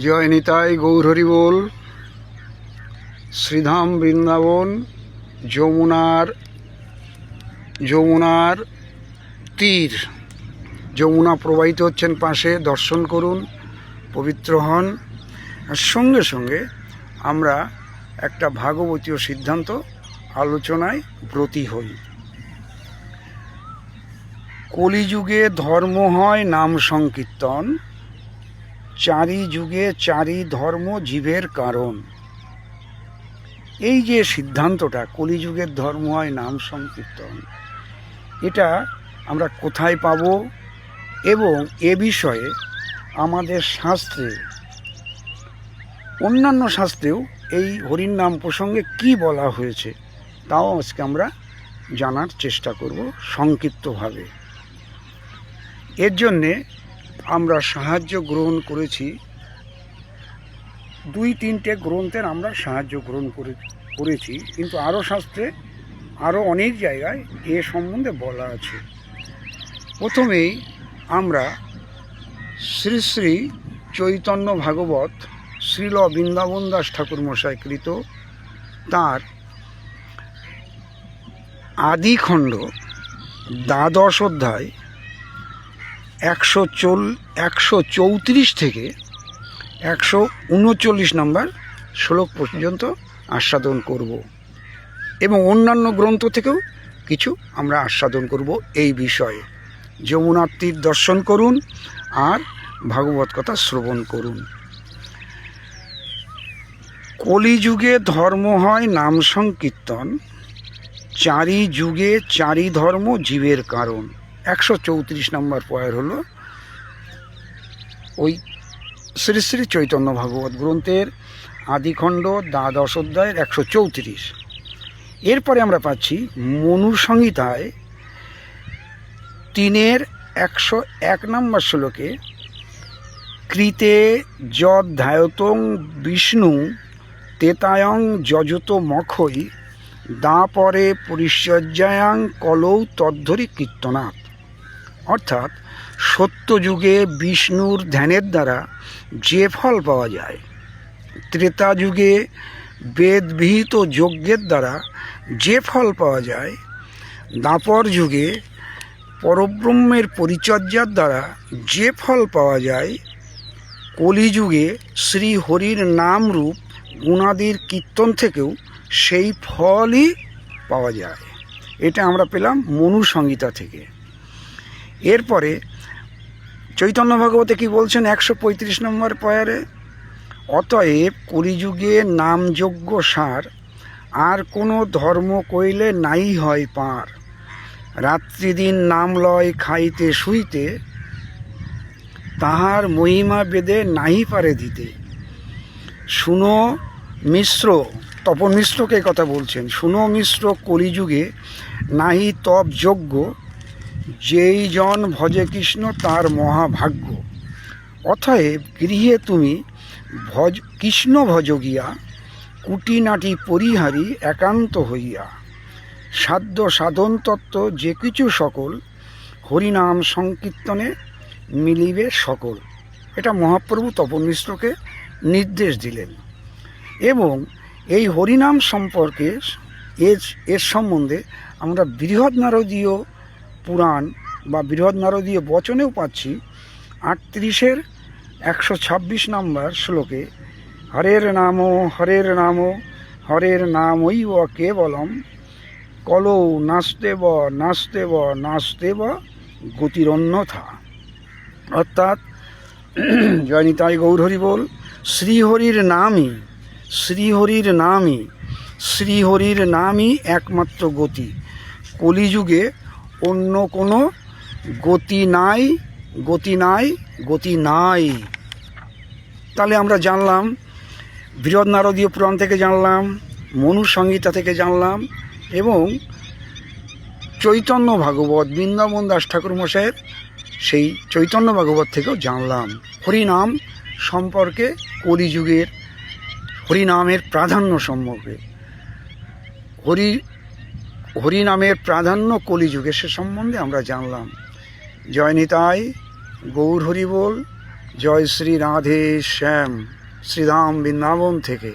জয় নিতাই গৌর হরি বল। শ্রীধাম বৃন্দাবন যমুনার তীর, যমুনা প্রবাহিত হচ্ছেন পাশে, দর্শন করুন, পবিত্র হন। আর সঙ্গে সঙ্গে আমরা একটা ভাগবতীয় সিদ্ধান্ত আলোচনায় ব্রতী হই। কলিযুগে ধর্ম হয় নাম সংকীর্তন, চারি যুগে চারি ধর্ম জীবের কারণ। এই যে সিদ্ধান্তটা, কলিযুগের ধর্ম হয় নাম সংকীর্তন, এটা আমরা কোথায় পাব এবং এ বিষয়ে আমাদের শাস্ত্রে, অন্যান্য শাস্ত্রেও এই হরির নাম প্রসঙ্গে কি বলা হয়েছে তাও আজকে আমরা জানার চেষ্টা করব সংক্ষিপ্তভাবে। এর জন্যে আমরা সাহায্য গ্রহণ করেছি, 2-3টে গ্রন্থের আমরা সাহায্য গ্রহণ করেছি, কিন্তু আরও শাস্ত্রে আরও অনেক জায়গায় এ সম্বন্ধে বলা আছে। প্রথমেই আমরা শ্রী শ্রী চৈতন্য ভাগবত শ্রীল বৃন্দাবন দাস ঠাকুর মশাই কৃত তাঁর আদিখণ্ড 12 অধ্যায় 134 থেকে 139 নম্বর শ্লোক পর্যন্ত আস্বাদন করব এবং অন্যান্য গ্রন্থ থেকেও কিছু আমরা আস্বাদন করব এই বিষয়ে। যমুনার তীর দর্শন করুন আর ভাগবত কথা শ্রবণ করুন। কলিযুগে ধর্ম হয় নাম সংকীর্তন, চারি যুগে চারি ধর্ম জীবের কারণ। 134 নম্বর পয়ের হলো ওই শ্রী শ্রী চৈতন্য ভাগবত গ্রন্থের আদিখণ্ড 12 অধ্যায়ের 134। এরপরে আমরা পাচ্ছি মনু সংহিতায় 3-এর 101 নম্বর শ্লোকে কৃতে যধ্যায়তং বিষ্ণু তেতায়ং যজত মখৈ দাপরে পরিচর্যায়াং কলৌ তদ্ধরি কীর্তনাথ। অর্থাৎ সত্যযুগে বিষ্ণুর ধ্যানের দ্বারা যে ফল পাওয়া যায়, ত্রেতা যুগে বেদবিহিত যজ্ঞের দ্বারা যে ফল পাওয়া যায়, দাপর যুগে পরব্রহ্মের পরিচর্যার দ্বারা যে ফল পাওয়া যায়, কলিযুগে শ্রী হরির নাম রূপ গুণাদির কীর্তন থেকেও সেই ফলই পাওয়া যায়। এটা আমরা পেলাম মনু সংহিতা থেকে। এরপরে চৈতন্য ভাগবতে কি বলছেন 135 নম্বর পয়ারে, অতএব কলিযুগে নামযজ্ঞ সার, আর কোনো ধর্ম কইলে নাই হয় পার। রাত্রিদিন নাম লয় খাইতে শুইতে, তাহার মহিমা বেদে নাহি পারে দিতে। শুনো মিশ্র, তপন মিশ্রকে কথা বলছেন, শুনো মিশ্র কলিযুগে নাহি তপ যজ্ঞ, যেই জন ভজে কৃষ্ণ তার মহাভাগ্য। অতএব গৃহে তুমি কৃষ্ণ ভজ গিয়া, কুটিনাটি পরিহারি একান্ত হইয়া। সাধ্য সাধন তত্ত্ব যে কিছু সকল, হরিনাম সংকীর্তনে মিলিবে সকল। এটা মহাপ্রভু তপন মিশ্রকে নির্দেশ দিলেন। এবং এই হরিনাম সম্পর্কে এর সম্বন্ধে আমরা বৃহৎ নারদীয় পুরাণ বা বৃহৎ নারদীয় বচনেও পাচ্ছি। 38-এর 126 নম্বর শ্লোকে হরের নাম হরের নামৈব কেবলম, কলৌ নাস্তেব নাস্তেব নাস্তেব গতিরন্যথা। অর্থাৎ জয় নিতাই গৌর হরি বল। শ্রীহরির নামই একমাত্র গতি। কলিযুগে অন্য কোনো গতি নাই। তাহলে আমরা জানলাম, বৃহৎ নারদীয় পুরাণ থেকে জানলাম, মনু সংহিতা থেকে জানলাম এবং চৈতন্য ভাগবত বৃন্দাবন দাস ঠাকুর মশাইয়ের সেই চৈতন্য ভাগবত থেকেও জানলাম হরিনাম সম্পর্কে, কলিযুগের হরিনামের প্রাধান্য সম্পর্কে। হরিনামের প্রাধান্য কলিযুগে সে সম্বন্ধে আমরা জানলাম। জয় নিতাই গৌর হরি বল। জয় শ্রী রাধে শ্যাম শ্রীধাম বৃন্দাবন থেকে